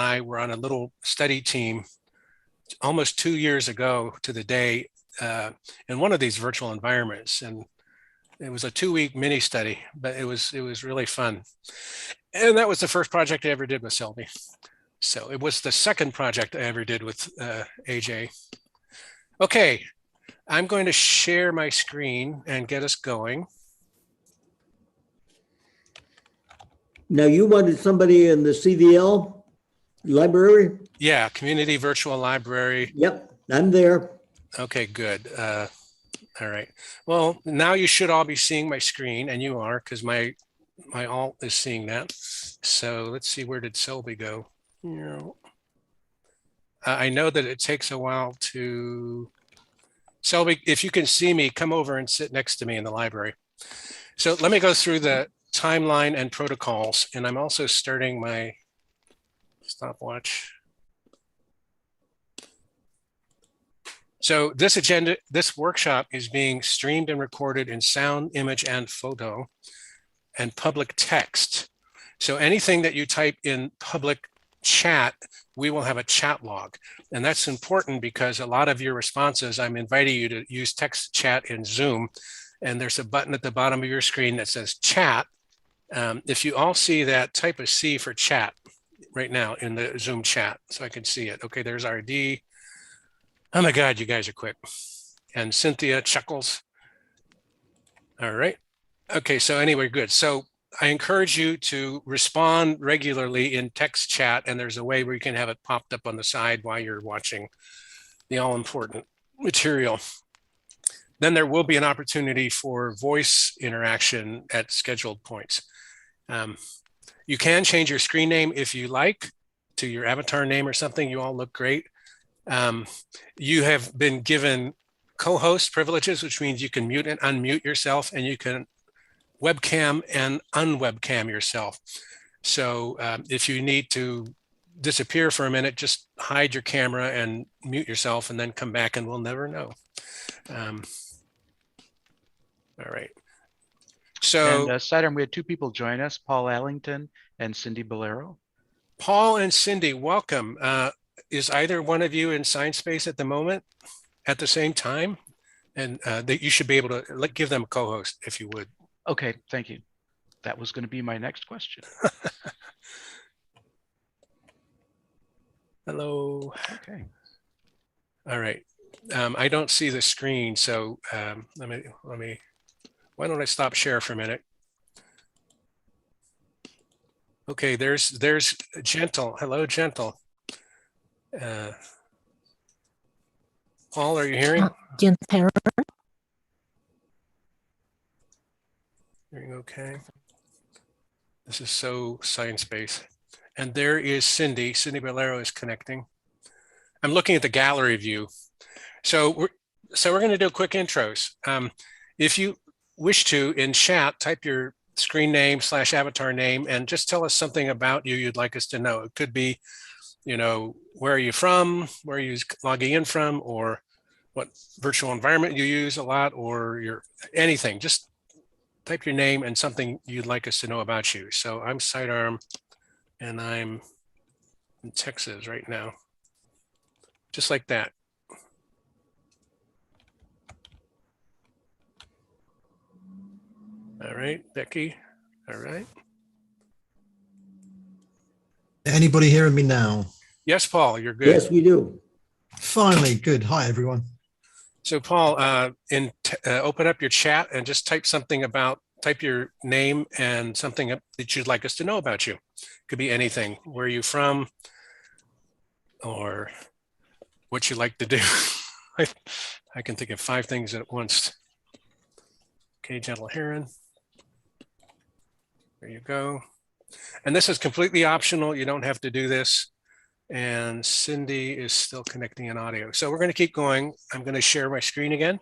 I were on a little study team almost 2 years ago to the day in one of these virtual environments. And it was a 2-week mini study, but it was really fun. And that was the first project I ever did with Selby. So it was the second project I ever did with AJ. Okay, I'm going to share my screen and get us going. Now, you wanted somebody in the CVL library? Yeah, Community Virtual Library. Yep, I'm there. Okay, good. All right. Well, now you should all be seeing my screen, and you are, because my alt is seeing that. So let's see, where did Selby go? I know that it takes a while to, Selby, if you can see me, come over and sit next to me in the library. So let me go through the timeline and protocols, and I'm also starting my stopwatch. So this workshop is being streamed and recorded in sound, image, and photo, and public text. So anything that you type in public chat, we will have a chat log. And that's important because a lot of your responses, I'm inviting you to use text chat in Zoom. And there's a button at the bottom of your screen that says chat. If you all see that, type a C for chat right now in the Zoom chat so I can see it. Okay, there's RD. Oh my God, you guys are quick. And Cynthia chuckles. All right. Okay, so anyway, good. So I encourage you to respond regularly in text chat, and there's a way where you can have it popped up on the side while you're watching the all-important material. Then there will be an opportunity for voice interaction at scheduled points. You can change your screen name if you like to your avatar name or something. You all look great. You have been given co-host privileges, which means you can mute and unmute yourself, and you can webcam and unwebcam yourself. So if you need to disappear for a minute, just hide your camera and mute yourself and then come back and we'll never know. All right. So and Sitearm, we had 2 people join us, Paul Allington and Cindy Bolero. Paul and Cindy, welcome. Is either one of you in Sciencespace at the moment at the same time? And that you should be able to give them a co-host if you would. Okay, thank you. That was going to be my next question. Hello. Okay. All right. I don't see the screen, so let me. Why don't I stop share for a minute? Okay, there's Gentle. Hello, Gentle. Paul, are you hearing? Gentle. Hearing okay. This is so Sciencespace. And there is Cindy. Cindy Bolero is connecting. I'm looking at the gallery view. So we're going to do quick intros. If you wish to, in chat, type your screen name / avatar name and just tell us something about you you'd like us to know. It could be, where are you from, where are you logging in from, or what virtual environment you use a lot, or anything. Just type your name and something you'd like us to know about you. So I'm Sitearm and I'm in Texas right now. Just like that. All right, Becky. All right. Anybody hearing me now? Yes, Paul, you're good. Yes, we do. Finally, good. Hi, everyone. So Paul, open up your chat and just type your name and something that you'd like us to know about you. Could be anything. Where are you from? Or what you like to do. I can think of 5 things at once. Okay, Gentle Heron. There you go. And this is completely optional. You don't have to do this. And Cindy is still connecting in audio. So we're going to keep going. I'm going to share my screen again.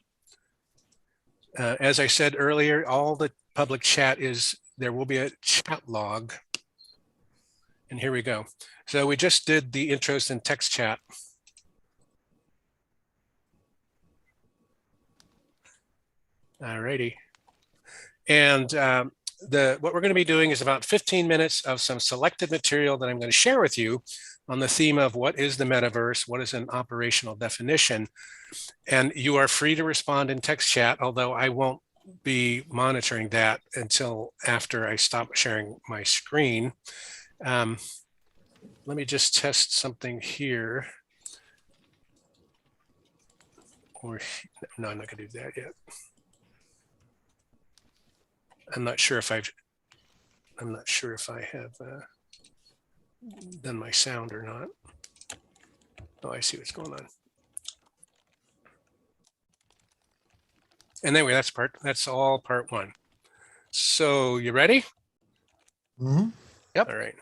As I said earlier, all the public chat there will be a chat log. And here we go. So we just did the intros in text chat. All righty. And what we're going to be doing is about 15 minutes of some selected material that I'm going to share with you on the theme of what is the metaverse, what is an operational definition. And you are free to respond in text chat, although I won't be monitoring that until after I stop sharing my screen. Let me just test something here. Or no, I'm not going to do that yet. I'm not sure if I have done my sound or not. Oh, I see what's going on. And anyway, that's all part one. So you ready? Mhm. Yep. All right.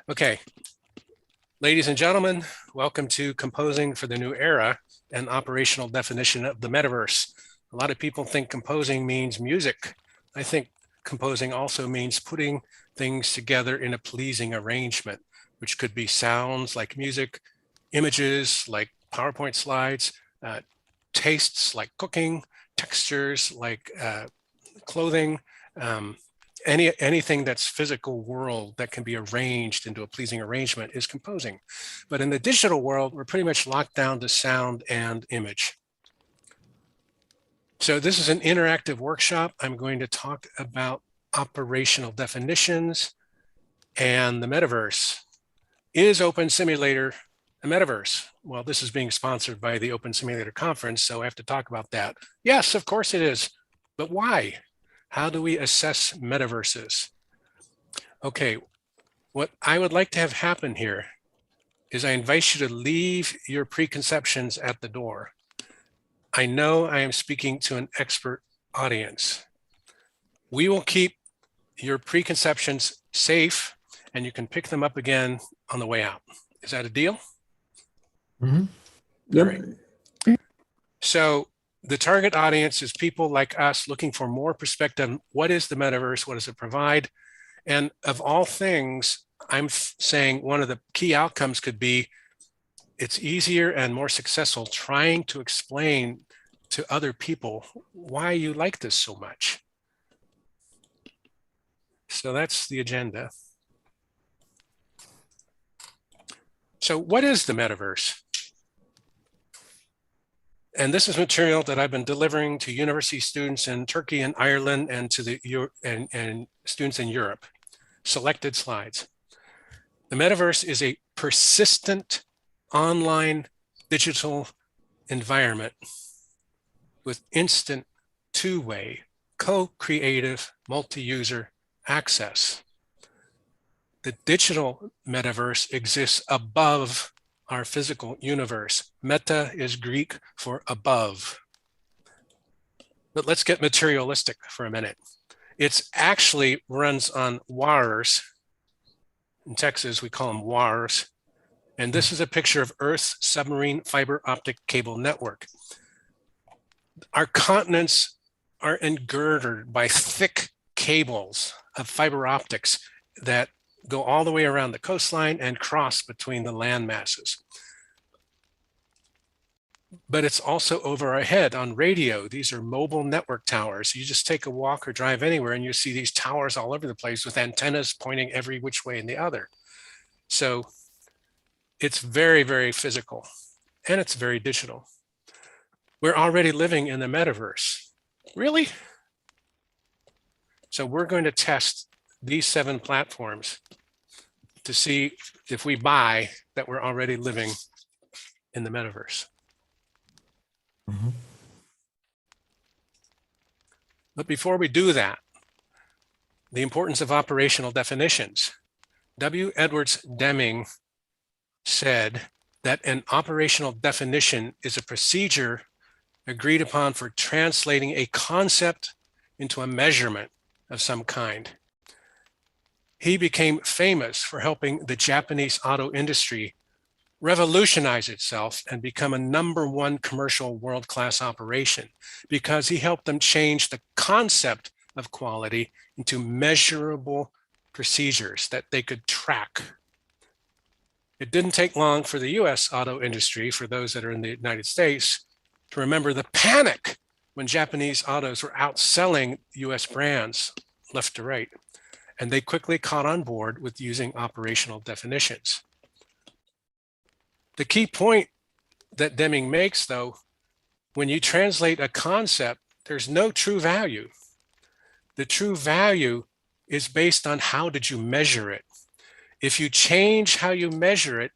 Okay. Ladies and gentlemen, welcome to Composing for the New Era, an operational definition of the metaverse. A lot of people think composing means music. I think composing also means putting things together in a pleasing arrangement, which could be sounds like music, images like PowerPoint slides, tastes like cooking, textures like clothing, anything that's physical world that can be arranged into a pleasing arrangement is composing. But in the digital world, we're pretty much locked down to sound and image. So this is an interactive workshop. I'm going to talk about operational definitions and the metaverse. Is OpenSimulator a metaverse? Well, this is being sponsored by the OpenSimulator conference, so I have to talk about that. Yes, of course it is, but why? How do we assess metaverses? Okay, what I would like to have happen here is I invite you to leave your preconceptions at the door. I know I am speaking to an expert audience. We will keep your preconceptions safe and you can pick them up again on the way out. Is that a deal? Mhm. Yep. All right. So the target audience is people like us looking for more perspective. What is the metaverse? What does it provide? And of all things, I'm saying one of the key outcomes could be it's easier and more successful trying to explain to other people why you like this so much. So that's the agenda. So what is the metaverse? And this is material that I've been delivering to university students in Turkey and Ireland and to the and students in Europe. Selected slides. The metaverse is a persistent online digital environment with instant two-way co-creative multi-user access. The digital metaverse exists above our physical universe. Meta is Greek for above. But let's get materialistic for a minute. It's actually runs on wires. In Texas, we call them wires. And this is a picture of Earth's submarine fiber optic cable network. Our continents are engirdered by thick cables of fiber optics that go all the way around the coastline and cross between the land masses. But it's also over our head on radio. These are mobile network towers. You just take a walk or drive anywhere and you see these towers all over the place with antennas pointing every which way in the other. So it's very, very physical and it's very digital. We're already living in the metaverse. Really? So we're going to test these 7 platforms to see if we buy that we're already living in the metaverse. Mhm. But before we do that, the importance of operational definitions. W. Edwards Deming said that an operational definition is a procedure agreed upon for translating a concept into a measurement of some kind. He became famous for helping the Japanese auto industry revolutionize itself and become a #1 commercial world-class operation because he helped them change the concept of quality into measurable procedures that they could track. It didn't take long for the US auto industry, for those that are in the United States, to remember the panic when Japanese autos were outselling US brands left to right. and they quickly caught on board with using operational definitions. The key point that Deming makes, though, when you translate a concept, there's no true value. The true value is based on how did you measure it. If you change how you measure it,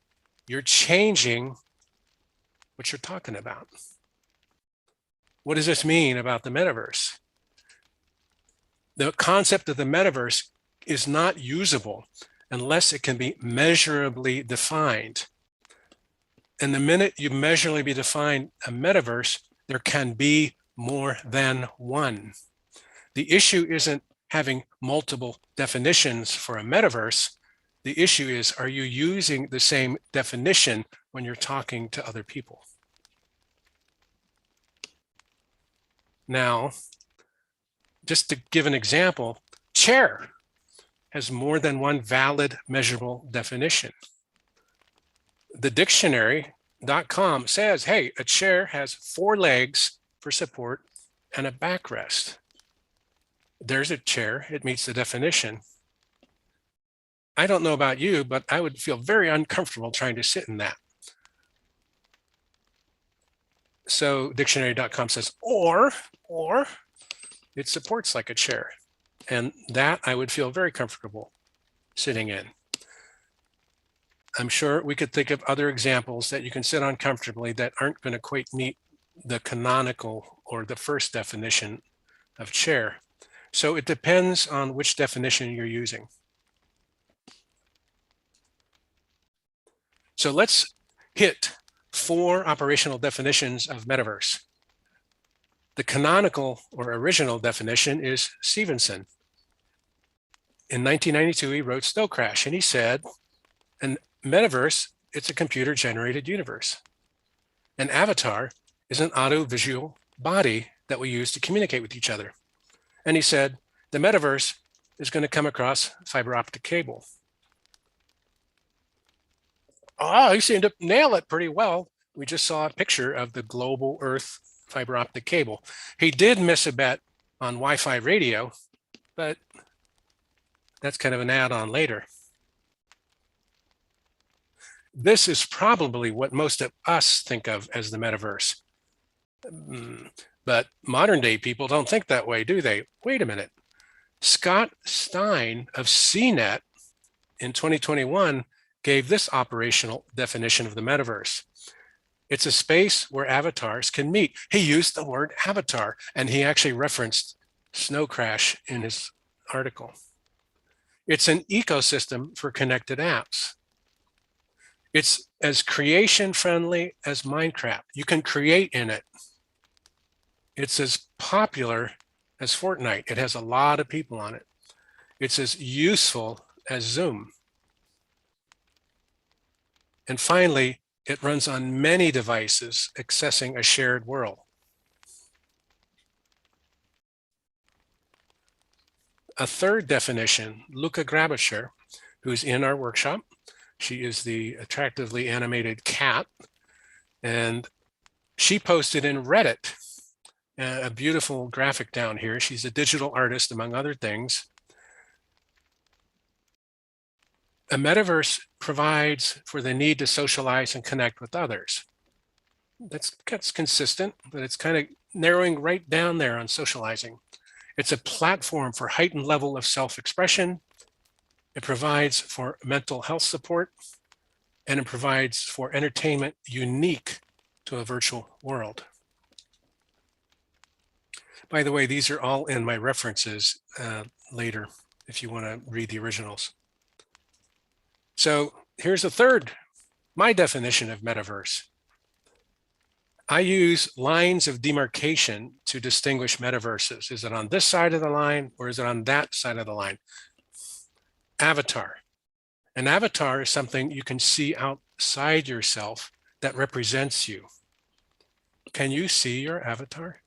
you're changing what you're talking about. What does this mean about the metaverse? The concept of the metaverse is not usable unless it can be measurably defined. And the minute you measurably define a metaverse, there can be more than one. The issue isn't having multiple definitions for a metaverse. The issue is, are you using the same definition when you're talking to other people? Now, just to give an example, chair has more than one valid measurable definition. The dictionary.com says, hey, a chair has 4 legs for support and a backrest. There's a chair, it meets the definition. I don't know about you, but I would feel very uncomfortable trying to sit in that. So dictionary.com says, or it supports like a chair. And that I would feel very comfortable sitting in. I'm sure we could think of other examples that you can sit on comfortably that aren't going to quite meet the canonical or the first definition of chair. So it depends on which definition you're using. So let's hit 4 operational definitions of metaverse. The canonical or original definition is Stevenson. In 1992, he wrote Snow Crash, and he said, an metaverse, it's a computer-generated universe. An avatar is an audiovisual body that we use to communicate with each other. And he said, the metaverse is going to come across fiber optic cable. Oh, he seemed to nail it pretty well. We just saw a picture of the global Earth fiber optic cable. He did miss a bet on Wi-Fi radio, but that's kind of an add-on later. This is probably what most of us think of as the metaverse. But modern day people don't think that way, do they? Wait a minute. Scott Stein of CNET in 2021 gave this operational definition of the metaverse. It's a space where avatars can meet. He used the word avatar, and he actually referenced Snow Crash in his article. It's an ecosystem for connected apps. It's as creation-friendly as Minecraft. You can create in it. It's as popular as Fortnite. It has a lot of people on it. It's as useful as Zoom. And finally, it runs on many devices accessing a shared world. A third definition, Luca Grabischer, who's in our workshop. She is the attractively animated cat. And she posted in Reddit a beautiful graphic down here. She's a digital artist, among other things. A metaverse provides for the need to socialize and connect with others. That's consistent, but it's kind of narrowing right down there on socializing. It's a platform for heightened level of self-expression. It provides for mental health support, and it provides for entertainment unique to a virtual world. By the way, these are all in my references later if you want to read the originals. So here's a third, my definition of metaverse. I use lines of demarcation to distinguish metaverses. Is it on this side of the line or is it on that side of the line? Avatar. An avatar is something you can see outside yourself that represents you. Can you see your avatar?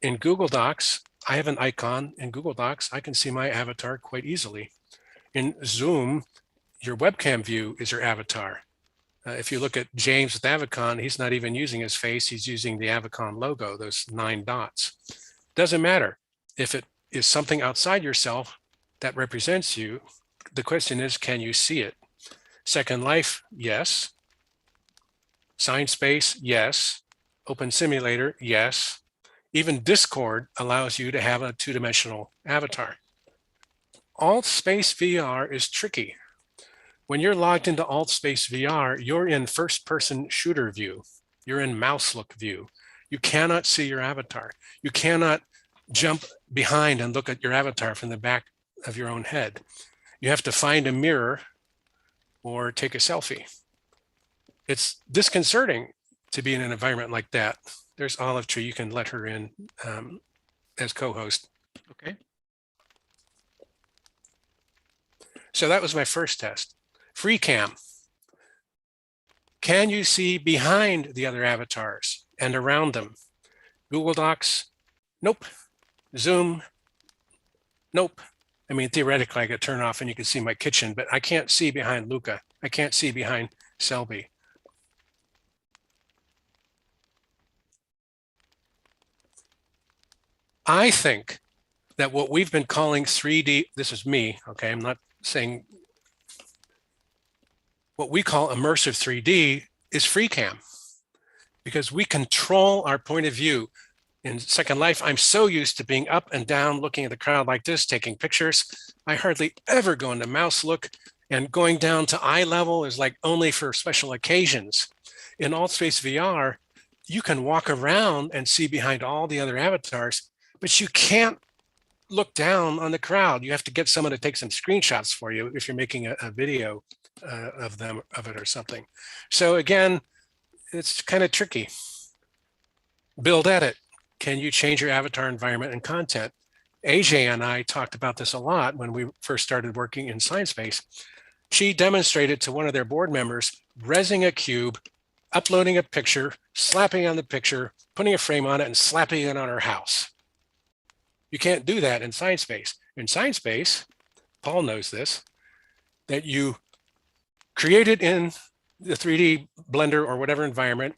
In Google Docs, I have an icon in Google Docs. I can see my avatar quite easily. In Zoom, your webcam view is your avatar. If you look at James with Avicon, he's not even using his face. He's using the Avicon logo, those 9 dots. Doesn't matter. If is something outside yourself that represents you. The question is, can you see it? Second Life, yes. SciSpace, yes. OpenSimulator, yes. Even Discord allows you to have a two-dimensional avatar. AltSpace VR is tricky. When you're logged into AltSpace VR, you're in first-person shooter view. You're in mouse look view. You cannot see your avatar. You cannot jump behind and look at your avatar from the back of your own head. You have to find a mirror or take a selfie. It's disconcerting to be in an environment like that. There's Olive Tree. You can let her in as co-host. Okay. So that was my first test. Free cam. Can you see behind the other avatars and around them? Google Docs? Nope. Zoom? Nope. I mean, theoretically, I could turn off and you can see my kitchen, but I can't see behind Luca. I can't see behind Selby. I think that what we've been calling 3D, this is me, okay, I'm not saying, what we call immersive 3D is free cam, because we control our point of view. In Second Life, I'm so used to being up and down, looking at the crowd like this, taking pictures. I hardly ever go into mouse look, and going down to eye level is like only for special occasions. In AltSpace VR, you can walk around and see behind all the other avatars, but you can't look down on the crowd. You have to get someone to take some screenshots for you if you're making a video of it or something. So again, it's kind of tricky. Build edit. Can you change your avatar environment and content? AJ and I talked about this a lot when we first started working in SciSpace. She demonstrated to one of their board members, resing a cube, uploading a picture, slapping on the picture, putting a frame on it, and slapping it on her house. You can't do that in SciSpace. In SciSpace, Paul knows this, that you create it in the 3D Blender or whatever environment,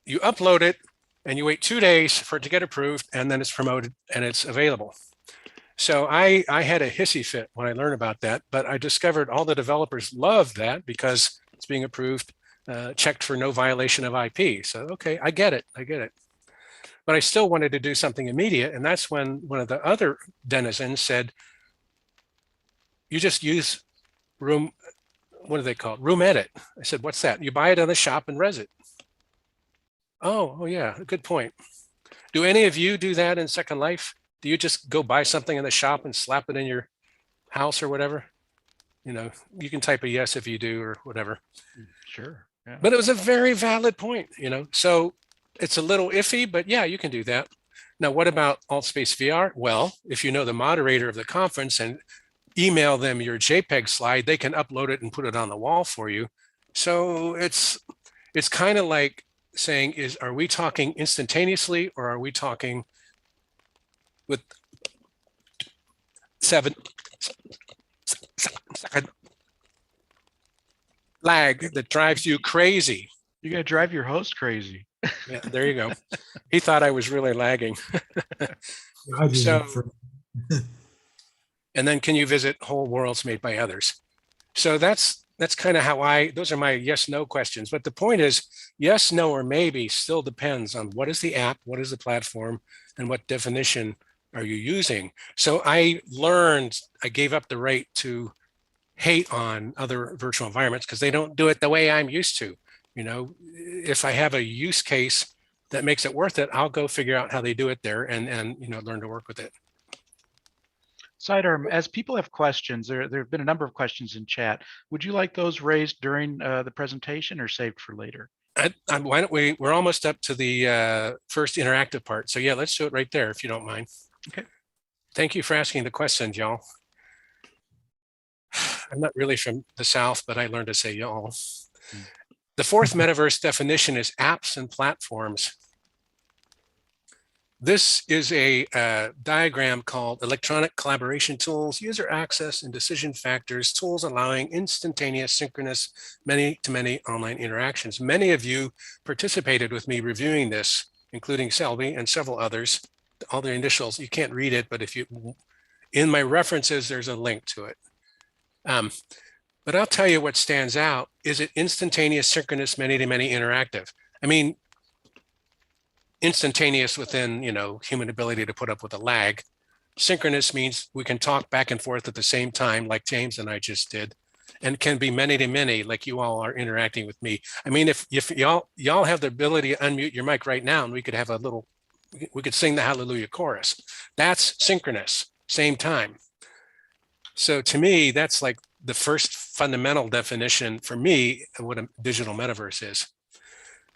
you upload it, and you wait 2 days for it to get approved, and then it's promoted and it's available. So I had a hissy fit when I learned about that, but I discovered all the developers love that because it's being approved, checked for no violation of IP. So, okay, I get it. But I still wanted to do something immediate. And that's when one of the other denizens said, you just use room, what do they call it? Room edit. I said, what's that? You buy it on the shop and res it. Oh yeah, good point. Do any of you do that in Second Life? Do you just go buy something in the shop and slap it in your house or whatever? You know, you can type a yes if you do or whatever. Sure. Yeah. But it was a very valid point, you know, so it's a little iffy, but yeah, you can do that. Now, what about AltSpace VR? Well, if you know the moderator of the conference and email them your JPEG slide, they can upload it and put it on the wall for you. So it's kind of like saying, are we talking instantaneously or are we talking with 7 second lag that drives you crazy? You're going to drive your host crazy. Yeah, there you go. He thought I was really lagging. So, and then can you visit whole worlds made by others? So that's kind of how those are my yes, no questions. But the point is yes, no, or maybe still depends on what is the app, what is the platform, and what definition are you using? So I gave up the right to hate on other virtual environments because they don't do it the way I'm used to. You know, if I have a use case that makes it worth it, I'll go figure out how they do it there and you know, learn to work with it. Sitearm, as people have questions, there have been a number of questions in chat. Would you like those raised during the presentation or saved for later? Why don't we're almost up to the first interactive part. So yeah, let's do it right there if you don't mind. Okay. Thank you for asking the questions, y'all. I'm not really from the South, but I learned to say y'all. The fourth metaverse definition is apps and platforms. This is a diagram called electronic collaboration tools, user access and decision factors, tools allowing instantaneous, synchronous, many-to-many online interactions. Many of you participated with me reviewing this, including Selby and several others all the initials. You can't read it, but if you, in my references, there's a link to it. But I'll tell you what stands out. Is it instantaneous, synchronous, many-to-many, interactive? I mean, instantaneous within, human ability to put up with a lag. Synchronous means we can talk back and forth at the same time, like James and I just did, and can be many-to-many, like you all are interacting with me. I mean, if y'all have the ability to unmute your mic right now, and we could have we could sing the Hallelujah chorus. That's synchronous, same time. So to me, that's like the first fundamental definition for me of what a digital metaverse is.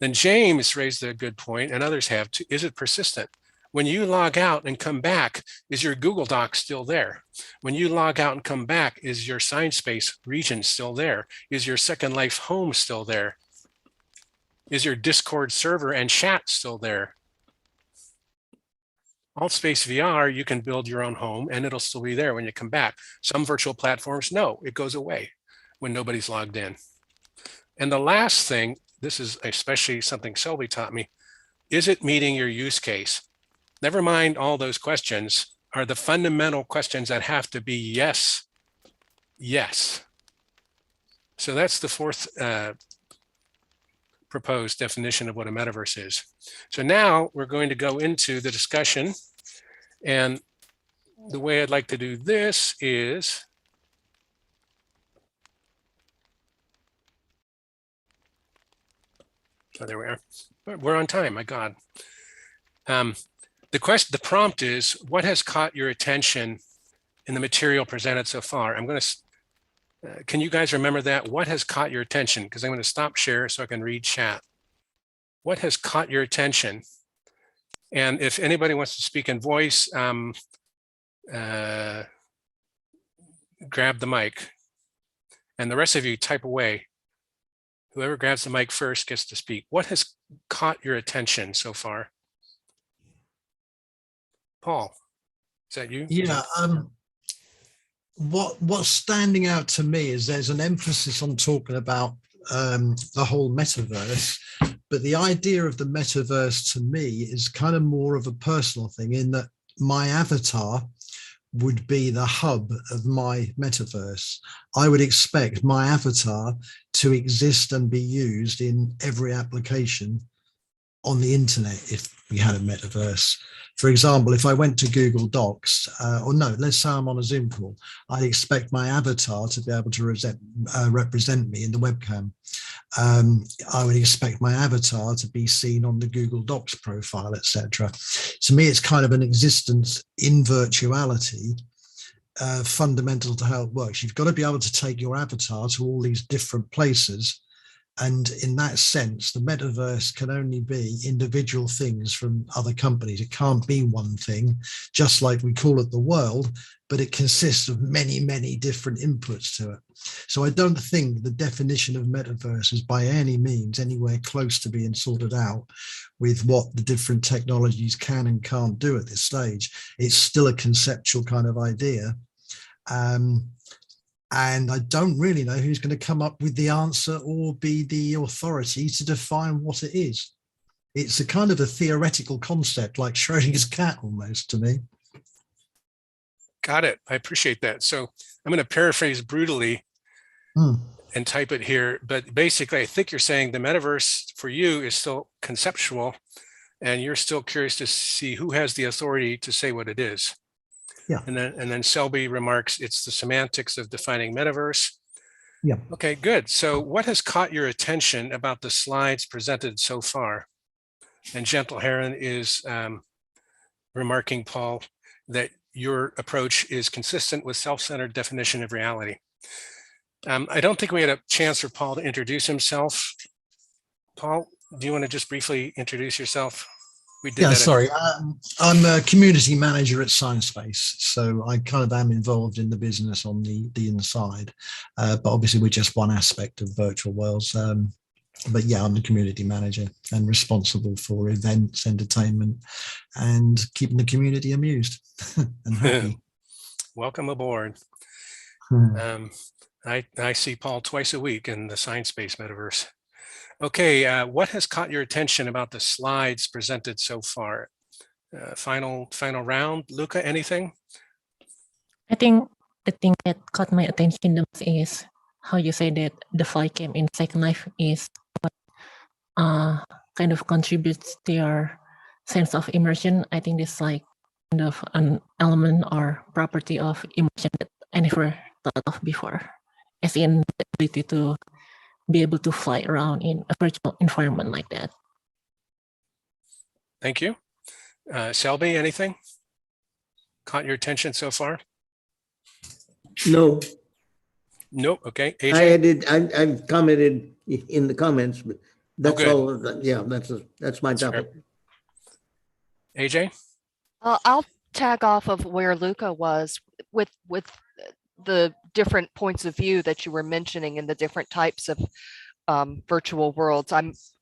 Then James raised a good point, and others have too. Is it persistent? When you log out and come back, is your Google Doc still there? When you log out and come back, is your ScienceSpace region still there? Is your Second Life home still there? Is your Discord server and chat still there? AltSpace VR, you can build your own home and it'll still be there when you come back. Some virtual platforms, no, it goes away when nobody's logged in. And the last thing, this is especially something Selby taught me, is it meeting your use case? Never mind all those questions, are the fundamental questions that have to be yes, yes. So that's the fourth proposed definition of what a metaverse is. So now we're going to go into the discussion, and the way I'd like to do this is oh, there we are. We're on time, my God. The prompt is, what has caught your attention in the material presented so far? I'm going to can you guys remember that? What has caught your attention? Because I'm going to stop share so I can read chat. What has caught your attention? And if anybody wants to speak in voice, grab the mic. And the rest of you type away. Whoever grabs the mic first gets to speak. What has caught your attention so far? Paul, is that you? Yeah. What's standing out to me is there's an emphasis on talking about the whole metaverse, but the idea of the metaverse to me is kind of more of a personal thing, in that my avatar would be the hub of my metaverse. I would expect my avatar to exist and be used in every application on the internet if we had a metaverse. For example, if I went to Google Docs, or no, let's say I'm on a Zoom call, I'd expect my avatar to be able to represent me in the webcam. I would expect my avatar to be seen on the Google Docs profile, etc. To me, it's kind of an existence in virtuality, fundamental to how it works. You've got to be able to take your avatar to all these different places. And in that sense, the metaverse can only be individual things from other companies. It can't be one thing, just like we call it the world, but it consists of many, many different inputs to it. So I don't think the definition of metaverse is by any means anywhere close to being sorted out with what the different technologies can and can't do at this stage. It's still a conceptual kind of idea. And I don't really know who's going to come up with the answer or be the authority to define what it is. It's a kind of a theoretical concept, like Schrodinger's cat almost, to me. Got it. I appreciate that. So I'm going to paraphrase brutally and type it here. But basically, I think you're saying the metaverse for you is still conceptual, and you're still curious to see who has the authority to say what it is. Yeah. And then Selby remarks, it's the semantics of defining metaverse. Yeah. Okay, good. So what has caught your attention about the slides presented so far? And Gentle Heron is remarking, Paul, that your approach is consistent with self-centered definition of reality. I don't think we had a chance for Paul to introduce himself. Paul, do you want to just briefly introduce yourself? We did that. Sorry. I'm a community manager at ScienceSpace, so I kind of am involved in the business on the inside. But obviously, we're just one aspect of virtual worlds. But yeah, I'm the community manager and responsible for events, entertainment, and keeping the community amused and happy. Welcome aboard. I see Paul twice a week in the ScienceSpace metaverse. Okay, what has caught your attention about the slides presented so far? Final round. Luca, anything? I think the thing that caught my attention the most is how you say that the fly cam in Second Life is what kind of contributes to your sense of immersion. I think it's like kind of an element or property of immersion that I never thought of before, as in the ability to be able to fly around in a virtual environment like that. Thank you. Selby, anything caught your attention so far? No, Nope. Okay. I AJ? I've commented in the comments, but that's good. all. Yeah, that's my That's fair. topic. AJ? I'll tag off of where Luca was with the different points of view that you were mentioning and the different types of virtual worlds.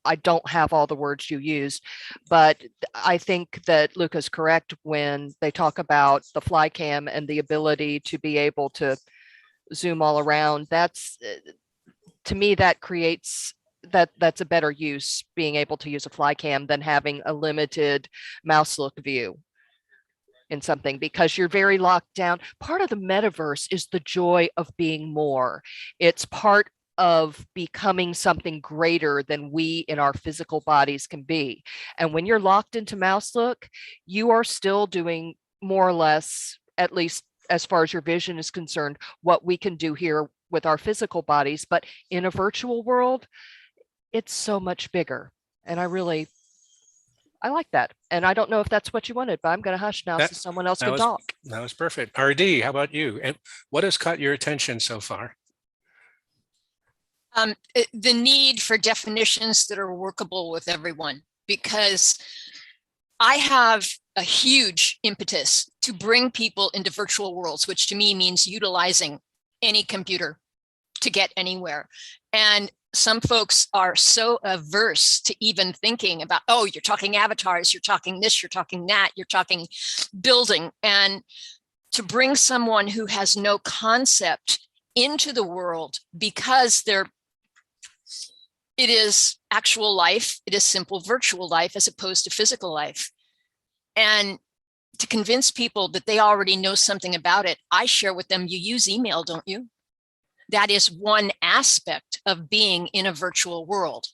I don't have all the words you used, but I think that Luca's correct when they talk about the fly cam and the ability to be able to zoom all around. That's, to me, that creates that's a better use, being able to use a fly cam than having a limited mouse look view in something, because you're very locked down. Part of the metaverse is the joy of being more. It's part of becoming something greater than we in our physical bodies can be. And when you're locked into mouse look, you are still doing more or less, at least as far as your vision is concerned, what we can do here with our physical bodies. But in a virtual world, it's so much bigger. And I like that. And I don't know if that's what you wanted, but I'm going to hush now so someone else can talk. That was perfect. RD, how about you? And what has caught your attention so far? The need for definitions that are workable with everyone, because I have a huge impetus to bring people into virtual worlds, which to me means utilizing any computer to get anywhere. And some folks are so averse to even thinking about, oh, you're talking avatars, you're talking this, you're talking that, you're talking building. And to bring someone who has no concept into the world, because it is actual life, it is simple virtual life as opposed to physical life. And to convince people that they already know something about it, I share with them, you use email, don't you? That is one aspect of being in a virtual world.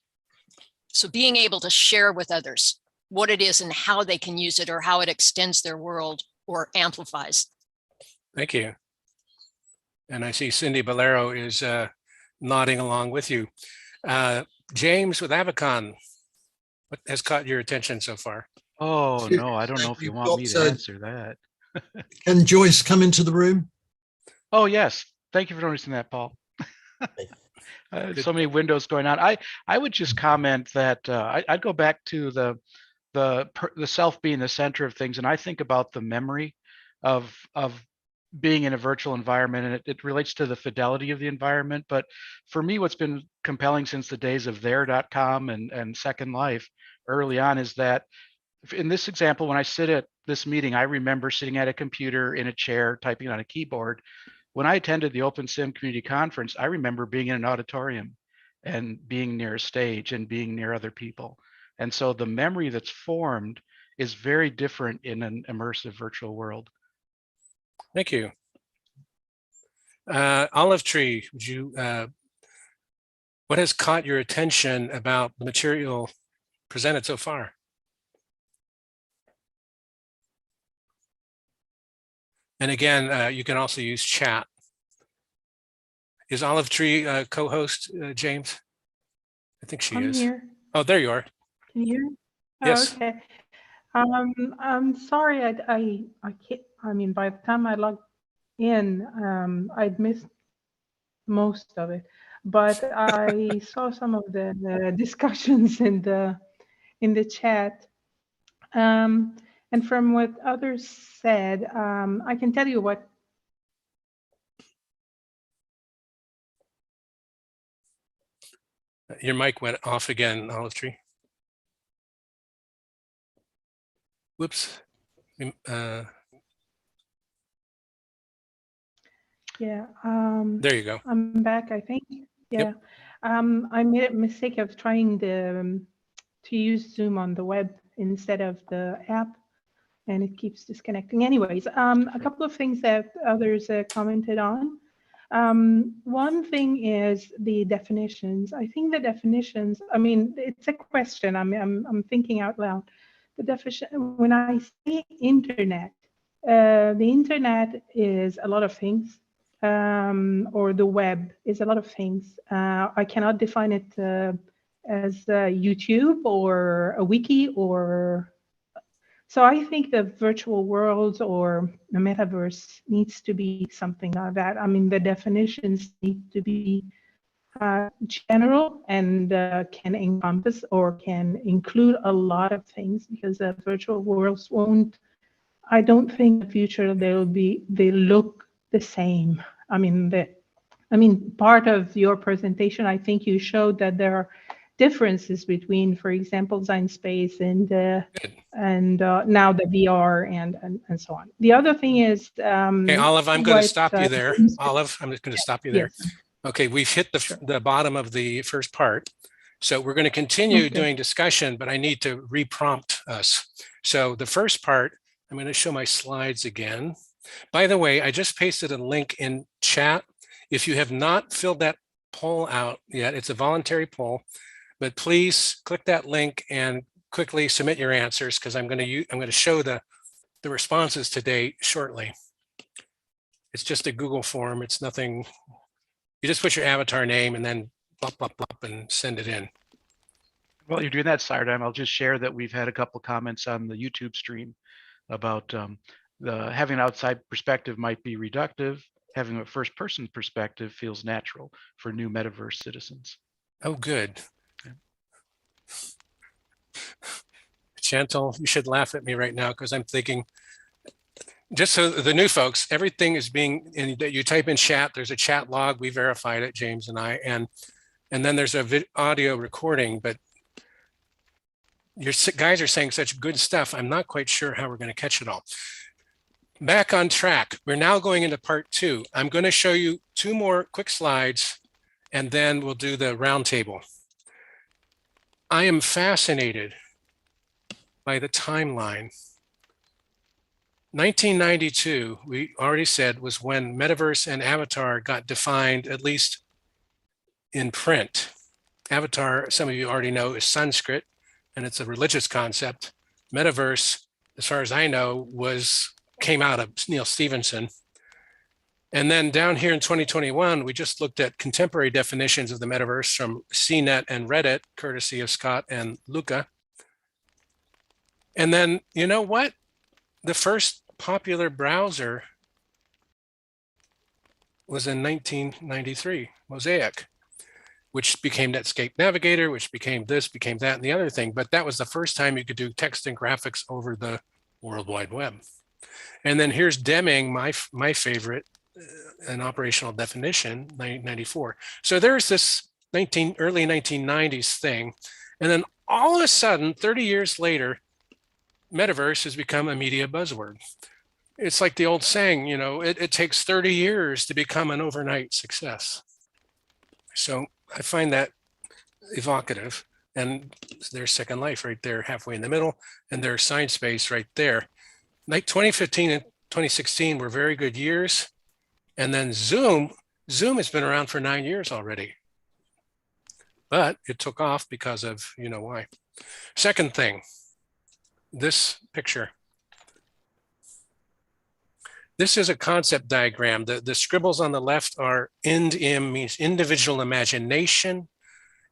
So being able to share with others what it is and how they can use it, or how it extends their world or amplifies. Thank you. And I see Cindy Bolero is nodding along with you. James with Avicon, what has caught your attention so far? Oh, no, I don't know if you want me to answer that. Can Joyce come into the room? Oh, yes. Thank you for noticing that, Paul. So many windows going on. I would just comment that I'd go back to the self being the center of things. And I think about the memory of being in a virtual environment, and it relates to the fidelity of the environment. But for me, what's been compelling since the days of there.com and Second Life early on is that in this example, when I sit at this meeting, I remember sitting at a computer in a chair, typing on a keyboard. When I attended the OpenSim community conference, I remember being in an auditorium and being near a stage and being near other people. And so the memory that's formed is very different in an immersive virtual world. Thank you. Olive Tree, would you, what has caught your attention about the material presented so far? And again, you can also use chat. Is Olive Tree co-host, James? I think she is. Here. Oh, there you are. Can you hear me? Yes. Oh, okay. I'm sorry. I can't. I mean, by the time I logged in, I'd missed most of it. But I saw some of the discussions in the chat. And from what others said, I can tell you what. Your mic went off again, Olive Tree. Whoops. Yeah. There you go. I'm back, I think. Yeah. Yep. I made a mistake of trying to use Zoom on the web instead of the app. and it keeps disconnecting. Anyways, a couple of things that others commented on. One thing is the definitions. I think the definitions, I mean, it's a question. I'm thinking out loud. The definition, when I say internet, the internet is a lot of things, or the web is a lot of things. I cannot define it as YouTube or a wiki or. So I think the virtual world or the metaverse needs to be something like that. I mean, the definitions need to be general and can encompass or can include a lot of things, because the virtual worlds won't, I don't think in the future they look the same. I mean, part of your presentation, I think you showed that there are differences between, for example, Design Space and now the VR and so on. The other thing is, okay, Olive, I'm going to stop you there. Olive, I'm just going to stop you there. Yes. Okay, we've hit the bottom of the first part. So we're going to continue doing discussion, but I need to reprompt us. So the first part, I'm going to show my slides again. By the way, I just pasted a link in chat. If you have not filled that poll out yet, it's a voluntary poll, but please click that link and quickly submit your answers, because I'm going to show the responses today shortly. It's just a Google form. It's nothing. You just put your avatar name and then blop, blop, blop and send it in. Well, you're doing that, Sitearm. I'll just share that we've had a couple comments on the YouTube stream about having an outside perspective might be reductive. Having a first-person perspective feels natural for new metaverse citizens. Oh, good. Chantal, you should laugh at me right now, because I'm thinking, just so the new folks, everything is being, you type in chat, there's a chat log, we verified it, James and I, and then there's a audio recording, but your guys are saying such good stuff, I'm not quite sure how we're going to catch it all. Back on track, we're now going into part 2. I'm going to show you 2 more quick slides, and then we'll do the roundtable. I am fascinated by the timeline. 1992, we already said, was when Metaverse and Avatar got defined, at least in print. Avatar, some of you already know, is Sanskrit, and it's a religious concept. Metaverse, as far as I know, came out of Neil Stephenson. And then down here in 2021, we just looked at contemporary definitions of the metaverse from CNET and Reddit, courtesy of Scott and Luca. And then, you know what? The first popular browser was in 1993, Mosaic, which became Netscape Navigator, which became this, became that, and the other thing. But that was the first time you could do text and graphics over the World Wide Web. And then here's Deming, my favorite, an operational definition, 1994. So there's this early 1990s thing. And then all of a sudden, 30 years later, metaverse has become a media buzzword. It's like the old saying, you know, it takes 30 years to become an overnight success. So I find that evocative. And there's Second Life right there, halfway in the middle, and there's Science Space right there. Like 2015 and 2016 were very good years. And then Zoom has been around for 9 years already. But it took off because of, you know why. Second thing, this picture. This is a concept diagram. The scribbles on the left are IND-IM, means individual imagination.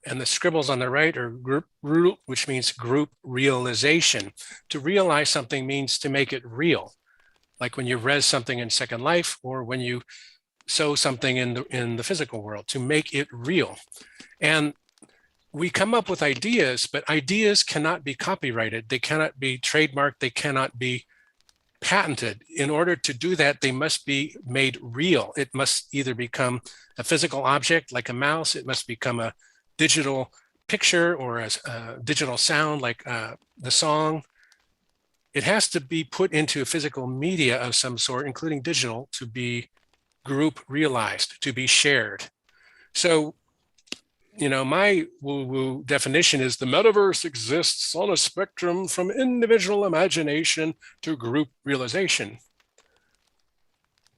And the scribbles on the right are group, which means group realization. To realize something means to make it real. Like when you res something in Second Life, or when you sew something in the physical world, to make it real. And we come up with ideas, but ideas cannot be copyrighted. They cannot be trademarked. They cannot be patented. In order to do that, they must be made real. It must either become a physical object like a mouse. It must become a digital picture or a digital sound like the song. It has to be put into a physical media of some sort, including digital, to be group realized, to be shared. So you know, my woo-woo definition is the metaverse exists on a spectrum from individual imagination to group realization.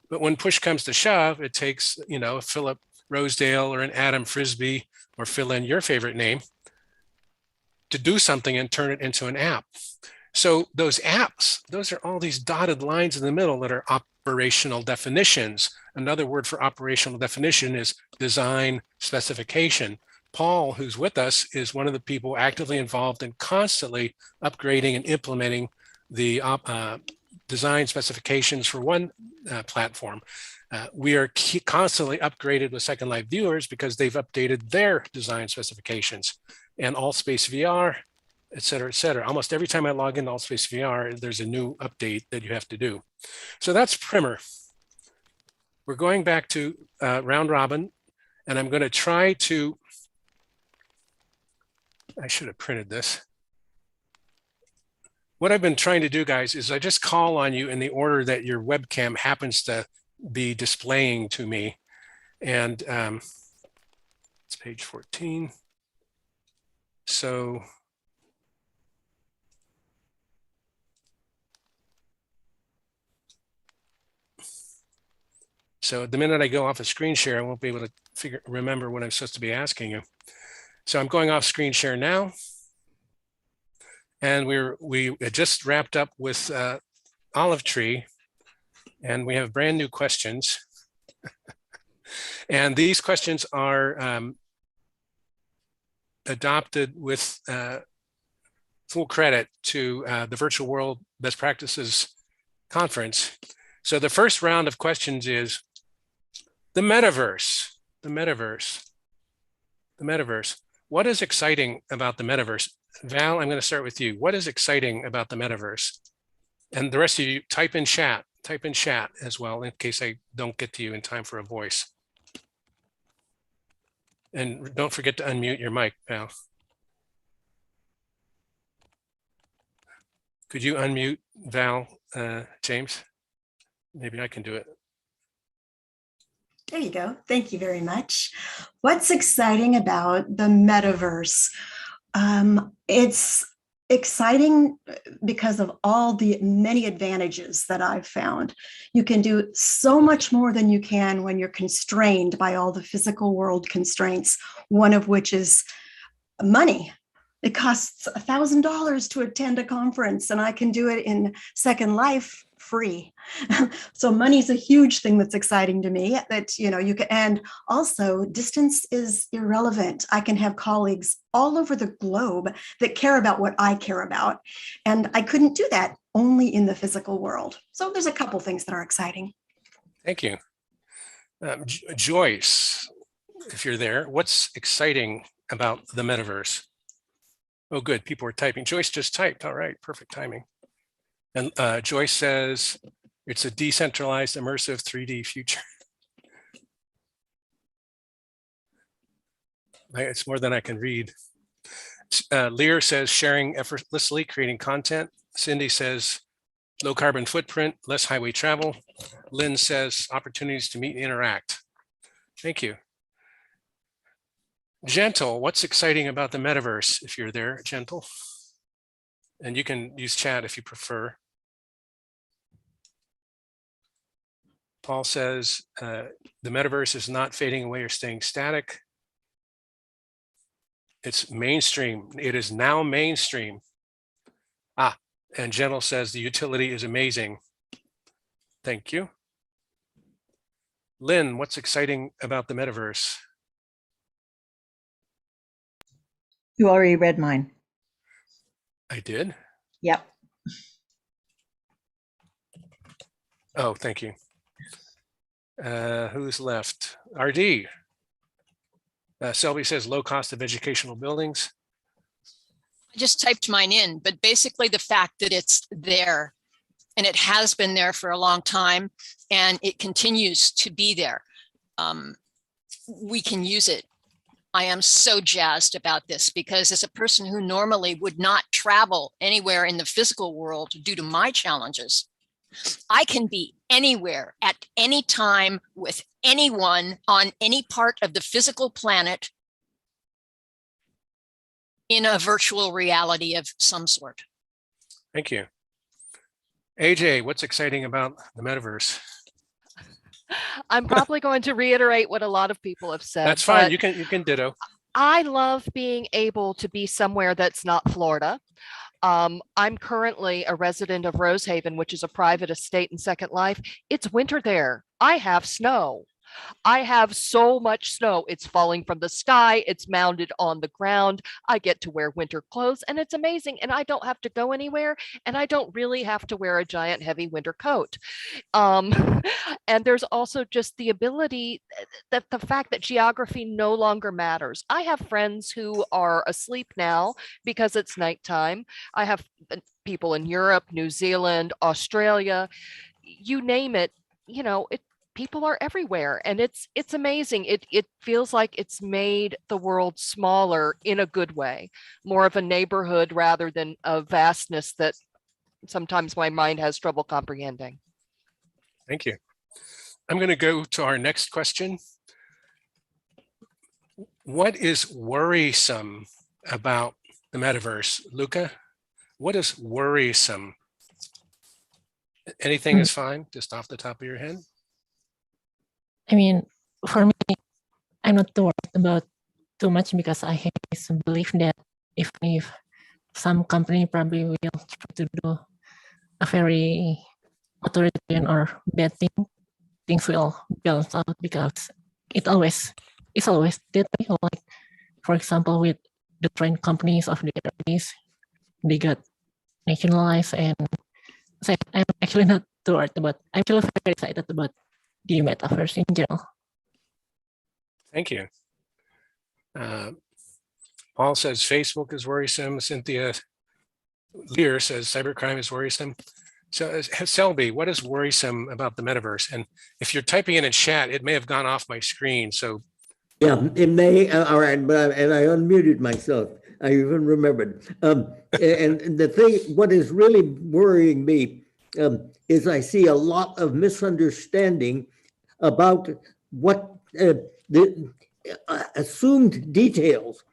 But when push comes to shove, it takes, you know, Philip Rosedale or an Adam Frisbee, or fill in your favorite name, to do something and turn it into an app. So those apps, those are all these dotted lines in the middle that are operational definitions. Another word for operational definition is design specification. Paul, who's with us, is one of the people actively involved in constantly upgrading and implementing the design specifications for one platform. We are constantly upgraded with Second Life viewers because they've updated their design specifications, and AllSpace VR, et cetera, et cetera. Almost every time I log into AllSpace VR, there's a new update that you have to do. So that's primer. We're going back to round robin, and I'm going to try to, I should have printed this. What I've been trying to do, guys, is I just call on you in the order that your webcam happens to be displaying to me. And it's page 14. So the minute I go off a screen share, I won't be able to remember what I'm supposed to be asking you. So I'm going off screen share now. And we just wrapped up with Olive Tree, and we have brand new questions. And these questions are adopted with full credit to the Virtual World Best Practices Conference. So the first round of questions is the metaverse, the metaverse, the metaverse. What is exciting about the metaverse? Val, I'm going to start with you. What is exciting about the metaverse? And the rest of you, type in chat as well, in case I don't get to you in time for a voice. And don't forget to unmute your mic, Val. Could you unmute Val, James? Maybe I can do it. There you go. Thank you very much. What's exciting about the metaverse? It's exciting because of all the many advantages that I've found. You can do so much more than you can when you're constrained by all the physical world constraints, one of which is money. It costs $1,000 to attend a conference, and I can do it in Second Life free. So money's a huge thing that's exciting to me, that, you know, you can, and also distance is irrelevant. I can have colleagues all over the globe that care about what I care about. And I couldn't do that only in the physical world. So there's a couple things that are exciting. Thank you. Joyce, if you're there, what's exciting about the metaverse? Oh, good. People are typing. Joyce just typed. All right. Perfect timing. And Joyce says it's a decentralized, immersive 3D future. It's more than I can read. Lear says sharing effortlessly, creating content. Cindy says low carbon footprint, less highway travel. Lynn says opportunities to meet and interact. Thank you. Gentle, what's exciting about the metaverse? If you're there, Gentle. And you can use chat if you prefer. Paul says the metaverse is not fading away or staying static. It's mainstream. It is now mainstream. And Gentle says the utility is amazing. Thank you. Lynn, what's exciting about the metaverse? You already read mine. I did? Yep. Oh, thank you. Who's left? RD. Selby says low cost of educational buildings. I just typed mine in, but basically the fact that it's there and it has been there for a long time and it continues to be there. We can use it. I am so jazzed about this because as a person who normally would not travel anywhere in the physical world due to my challenges, I can be anywhere at any time with anyone on any part of the physical planet in a virtual reality of some sort. Thank you. AJ, what's exciting about the metaverse? I'm probably going to reiterate what a lot of people have said. That's fine. but You can ditto. I love being able to be somewhere that's not Florida. I'm currently a resident of Rosehaven, which is a private estate in Second Life. It's winter there. I have snow. I have so much snow. It's falling from the sky. It's mounted on the ground. I get to wear winter clothes and it's amazing. And I don't have to go anywhere. And I don't really have to wear a giant heavy winter coat. And there's also just the ability that the fact that geography no longer matters. I have friends who are asleep now because it's nighttime. I have people in Europe, New Zealand, Australia, you name it, people are everywhere, and it's amazing. It feels like it's made the world smaller in a good way, more of a neighborhood rather than a vastness that sometimes my mind has trouble comprehending. Thank you. I'm going to go to our next question. What is worrisome about the metaverse? Luca, what is worrisome? Anything is fine, just off the top of your head? I mean, for me, I'm not too worried about too much because I have this belief that if some company probably will try to do a very authoritarian or bad thing, things will balance out because it's always that way. Like, for example, with the train companies of the other days, they got nationalized, and so I'm actually not too worried about. I'm actually very excited about the metaverse in general. Thank you. Paul says Facebook is worrisome. Cynthia Lear says cybercrime is worrisome. So Selby, what is worrisome about the metaverse? And if you're typing in chat, it may have gone off my screen. So Yeah, it may. All right, and I unmuted myself. I even remembered. And the thing, what is really worrying me is I see a lot of misunderstanding about what the assumed details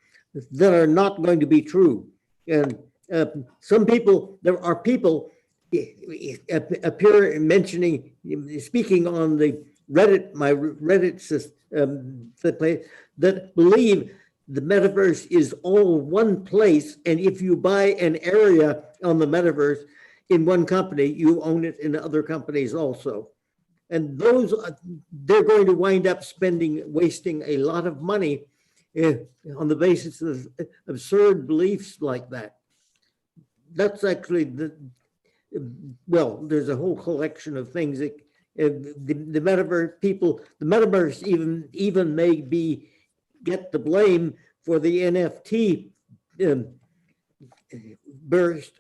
that are not going to be true. And some people, there are people appear mentioning, speaking on the Reddit, my Reddit system, that believe the metaverse is all one place, and if you buy an area on the metaverse in one company, you own it in other companies also. And those, they're going to wind up wasting a lot of money on the basis of absurd beliefs like that. That's actually there's a whole collection of things that the metaverse people, the metaverse even may get the blame for the NFT burst,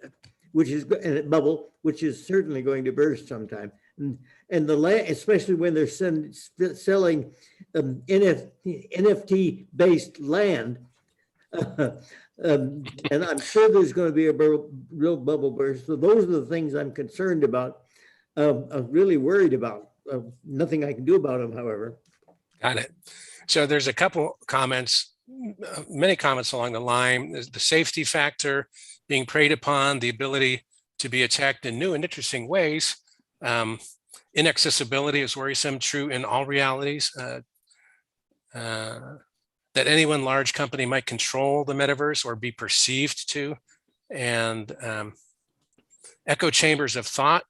which is bubble, which is certainly going to burst sometime. And the land, especially when they're selling NFT based land, and I'm sure there's going to be a real bubble burst. So those are the things I'm concerned about. I'm really worried about. Nothing I can do about them, however. got it. So there's a couple comments, many comments along the line. There's the safety factor being preyed upon, the ability to be attacked in new and interesting ways. Inaccessibility is worrisome, true in all realities. That any one large company might control the metaverse or be perceived to, and echo chambers of thought.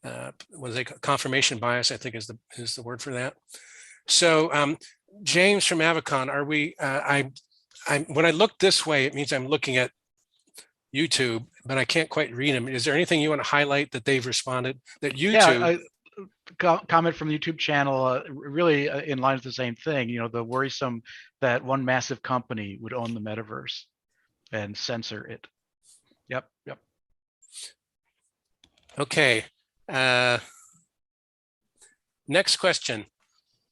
What is it? Confirmation bias, I think is the word for that. So James from Avicon, are we? When I look this way, it means I'm looking at YouTube, but I can't quite read them. Is there anything you want to highlight that they've responded? That YouTube? Yeah, comment from the YouTube channel, really in line with the same thing. You know, the worrisome that one massive company would own the metaverse and censor it. Yep. Okay. Next question.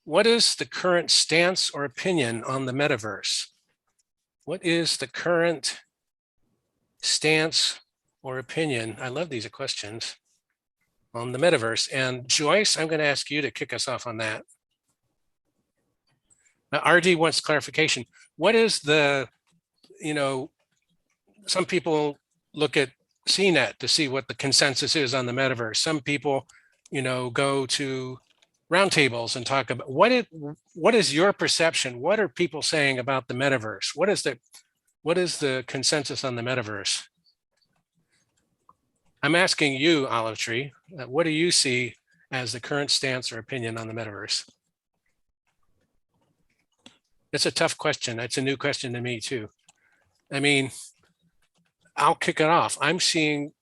What is the current stance or opinion on the metaverse? What is the current stance or opinion? I love these questions on the metaverse. And Joyce, I'm going to ask you to kick us off on that. Now, RD wants clarification. What is the, some people look at CNET to see what the consensus is on the metaverse. Some people, go to roundtables and talk about what is your perception? What are people saying about the metaverse? What is the consensus on the metaverse? I'm asking you, Olive Tree, what do you see as the current stance or opinion on the metaverse? It's a tough question. It's a new question to me too. I mean, I'll kick it off. I'm seeing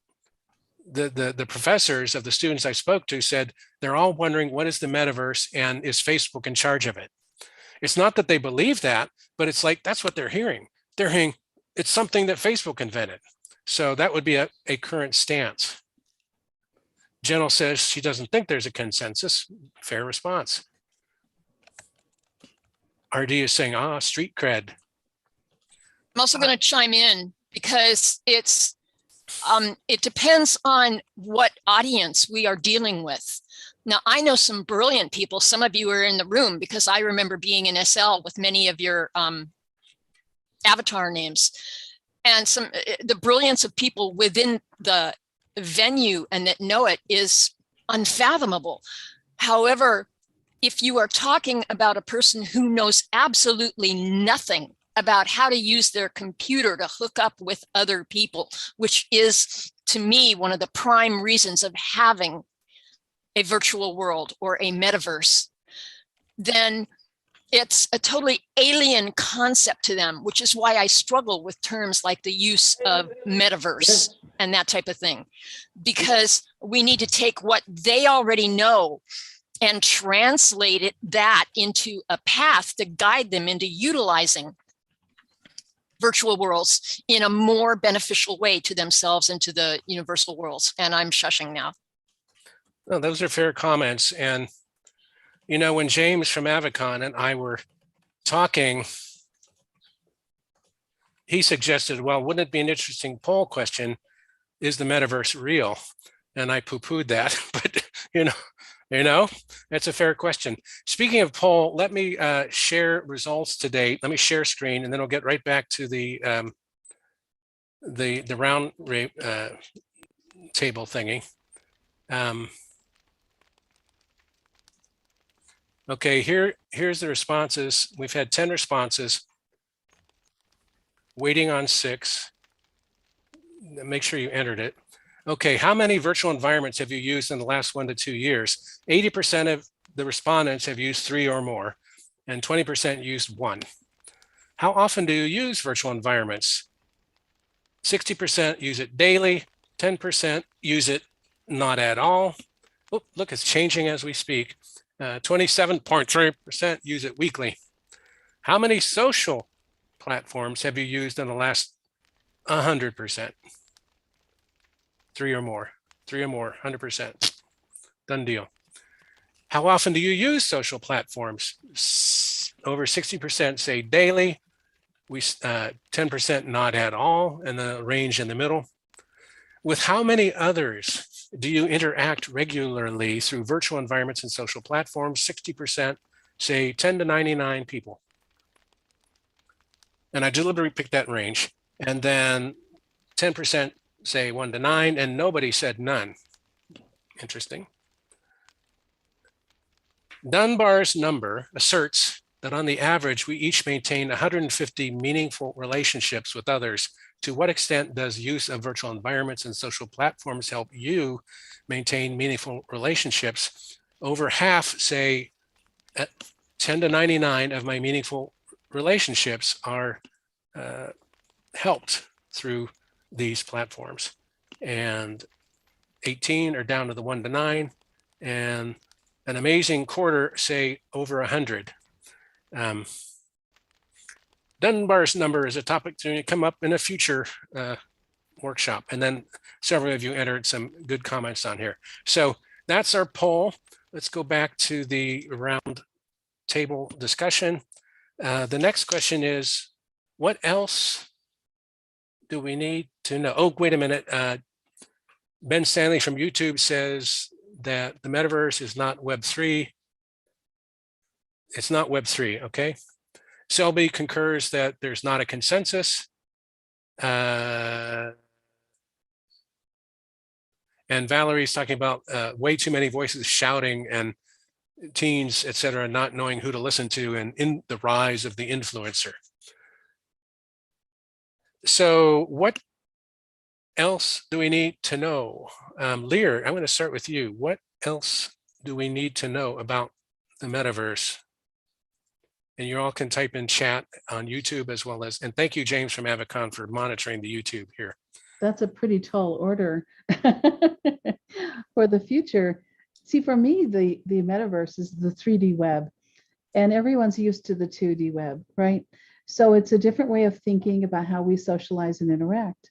the professors of the students I spoke to said they're all wondering what is the metaverse and is Facebook in charge of it? It's not that they believe that, but it's like that's what they're hearing. They're hearing it's something that Facebook invented. So that would be a current stance. Jenel says she doesn't think there's a consensus. Fair response. RD is saying, street cred. I'm also going to chime in because it depends on what audience we are dealing with. Now, I know some brilliant people. Some of you are in the room because I remember being in SL with many of your avatar names, and the brilliance of people within the venue and that know it is unfathomable. However, if you are talking about a person who knows absolutely nothing about how to use their computer to hook up with other people, which is, to me, one of the prime reasons of having a virtual world or a metaverse, then it's a totally alien concept to them, which is why I struggle with terms like the use of metaverse and that type of thing, because we need to take what they already know and translate that into a path to guide them into utilizing virtual worlds in a more beneficial way to themselves and to the universal worlds. And I'm shushing now. Well, those are fair comments. And, when James from Avicon and I were talking, he suggested, well, wouldn't it be an interesting poll question? Is the metaverse real? And I poo-pooed that, but that's a fair question. Speaking of poll, let me share results to date. Let me share screen, and then I'll get right back to the round table thingy. Okay, here's the responses. We've had 10 responses, waiting on 6. Make sure you entered it. Okay, how many virtual environments have you used in the last 1 to 2 years? 80% of the respondents have used 3 or more, and 20% used 1. How often do you use virtual environments? 60% use it daily, 10% use it not at all. Oh, look, it's changing as we speak. 27.3% use it weekly. How many social platforms have you used in the last 100%? 3 or more, 100%. Done deal. How often do you use social platforms? Over 60% say daily. 10% not at all, and the range in the middle. With how many others do you interact regularly through virtual environments and social platforms? 60% say 10 to 99 people. And I deliberately picked that range. And then 10% say 1 to 9, and nobody said none. Interesting. Dunbar's number asserts that on the average, we each maintain 150 meaningful relationships with others. To what extent does use of virtual environments and social platforms help you maintain meaningful relationships? Over half say 10 to 99 of my meaningful relationships are helped through these platforms, and 18 are down to the 1 to 9, and an amazing quarter say over 100. Dunbar's number is a topic to come up in a future workshop, and then several of you entered some good comments on here. So that's our poll. Let's go back to the round table discussion. The next question is, what else do we need to know? Oh, wait a minute. Ben Stanley from YouTube says that the metaverse is not Web3. It's not Web3, okay? Selby concurs that there's not a consensus. And Valerie's talking about way too many voices shouting and teens, et cetera, not knowing who to listen to, and in the rise of the influencer. So what else do we need to know? Lear, I'm going to start with you. What else do we need to know about the metaverse? And you all can type in chat on YouTube as well as, and thank you, James from Avicon, for monitoring the YouTube here. That's a pretty tall order for the future. See, for me, the metaverse is the 3D web, and everyone's used to the 2D web, right? So it's a different way of thinking about how we socialize and interact,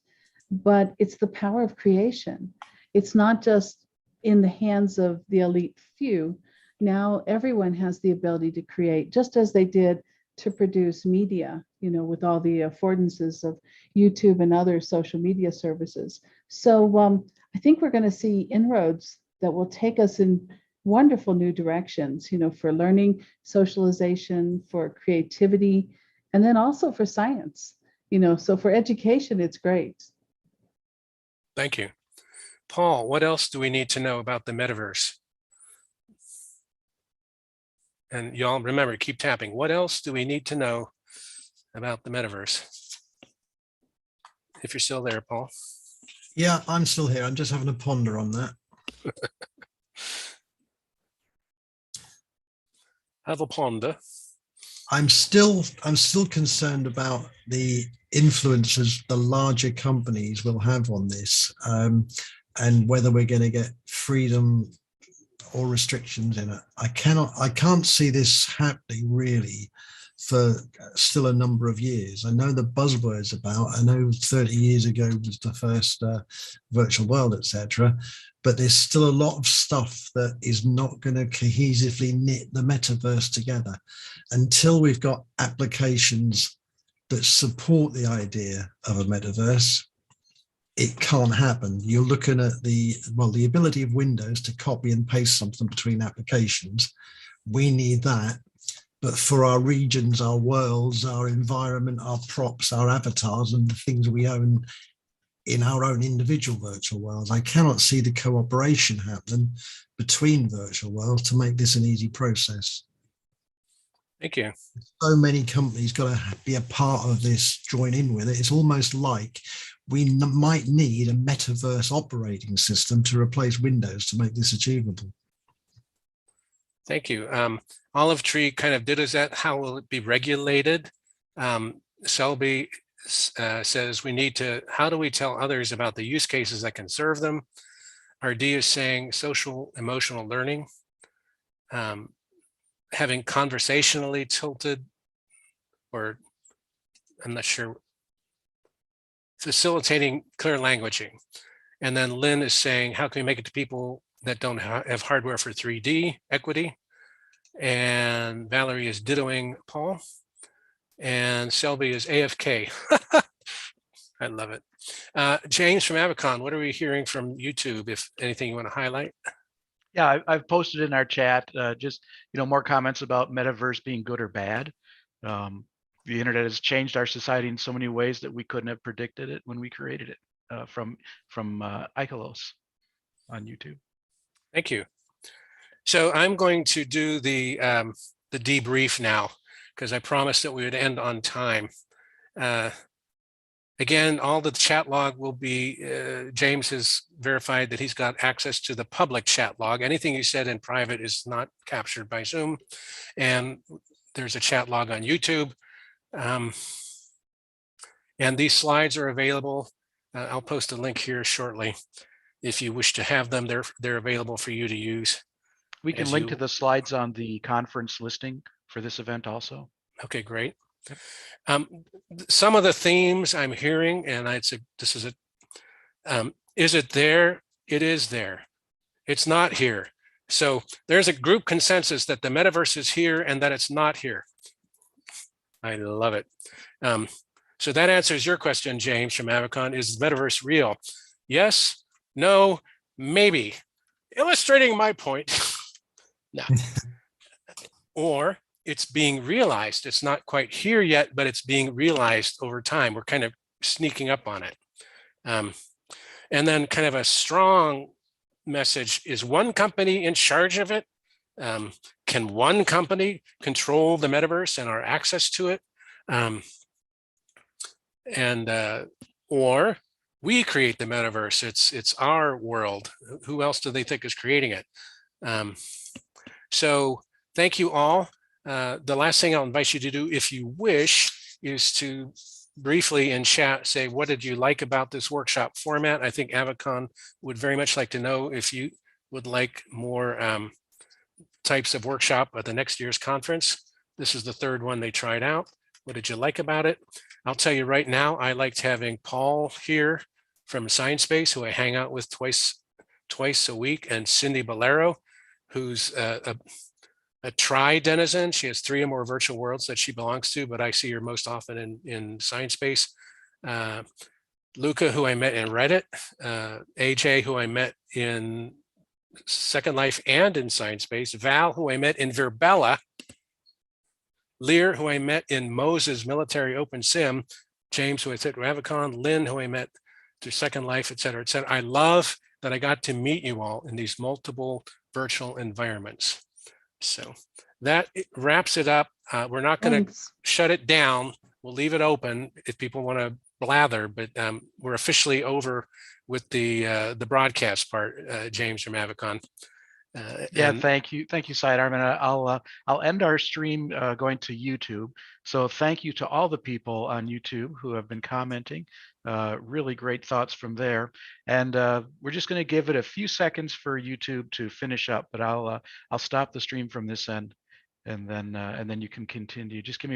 but it's the power of creation. It's not just in the hands of the elite few. Now everyone has the ability to create, just as they did to produce media, you know, with all the affordances of YouTube and other social media services. So I think we're going to see inroads that will take us in wonderful new directions, you know, for learning, socialization, for creativity, and then also for science, you know, so for education, it's great. Thank you. Paul, what else do we need to know about the metaverse? And y'all remember, keep tapping. What else do we need to know about the metaverse? If you're still there, Paul. Yeah, I'm still here. I'm just having a ponder on that. Have a ponder. I'm still concerned about the influences the larger companies will have on this, and whether we're going to get freedom or restrictions in it. I can't see this happening really for still a number of years. I know the buzzwords about, I know 30 years ago was the first virtual world, etc. But there's still a lot of stuff that is not going to cohesively knit the metaverse together until we've got applications that support the idea of a metaverse. It can't happen. You're looking at the ability of Windows to copy and paste something between applications. We need that. But for our regions, our worlds, our environment, our props, our avatars, and the things we own in our own individual virtual worlds, I cannot see the cooperation happening between virtual worlds to make this an easy process. Thank you. So many companies got to be a part of this, join in with it. It's almost like we might need a metaverse operating system to replace Windows to make this achievable. Thank you. Olive Tree kind of did that. How will it be regulated? Selby says we need to, how do we tell others about the use cases that can serve them? RD is saying social emotional learning, having conversationally tilted, or I'm not sure, facilitating clear languaging. And then Lynn is saying, how can we make it to people that don't have hardware for 3D equity? And Valerie is dittoing Paul. And Selby is AFK. I love it. James from Avicon, what are we hearing from YouTube, if anything you want to highlight? Yeah, I've posted in our chat just, you know, more comments about metaverse being good or bad. The internet has changed our society in so many ways that we couldn't have predicted it when we created it from Ikelos on YouTube. Thank you. So I'm going to do the debrief now, because I promised that we would end on time. Again, all the chat log will be, James has verified that he's got access to the public chat log. Anything you said in private is not captured by Zoom. And there's a chat log on YouTube. And these slides are available. I'll post a link here shortly. If you wish to have them, they're available for you to use. We can link to the slides on the conference listing for this event also. Okay, great. Some of the themes I'm hearing, and I'd say this is it there? It is there. It's not here. So there's a group consensus that the metaverse is here and that it's not here. I love it. So that answers your question, James from Avicon. Is the metaverse real? Yes, no, maybe. Illustrating my point. No. Or it's being realized. It's not quite here yet, but it's being realized over time. We're kind of sneaking up on it. And then kind of a strong message: is one company in charge of it? Can one company control the metaverse and our access to it? Or we create the metaverse. It's our world. Who else do they think is creating it? So thank you all. The last thing I'll invite you to do, if you wish, is to briefly in chat say, what did you like about this workshop format? I think Avicon would very much like to know if you would like more types of workshop at the next year's conference. This is the third one they tried out. What did you like about it? I'll tell you right now, I liked having Paul here from Sciencebase, who I hang out with twice a week, and Cindy Bolero, who's a tri-denizen. She has 3 or more virtual worlds that she belongs to, but I see her most often in Sciencebase. Luca, who I met in Reddit, AJ, who I met in Second Life and in Sciencebase, Val, who I met in Virbella, Lear, who I met in Moses Military Open Sim, James, who I said to Avicon, Lynn, who I met through Second Life, et cetera, et cetera. I love that I got to meet you all in these multiple virtual environments. So that wraps it up. We're not going to shut it down. We'll leave it open if people want to blather, but we're officially over with the broadcast part, James from Avicon. Yeah, thank you, Sitearm, and I'll end our stream going to YouTube. So thank you to all the people on YouTube who have been commenting. Really great thoughts from there, and we're just going to give it a few seconds for YouTube to finish up. But I'll stop the stream from this end, and then you can continue. Just give me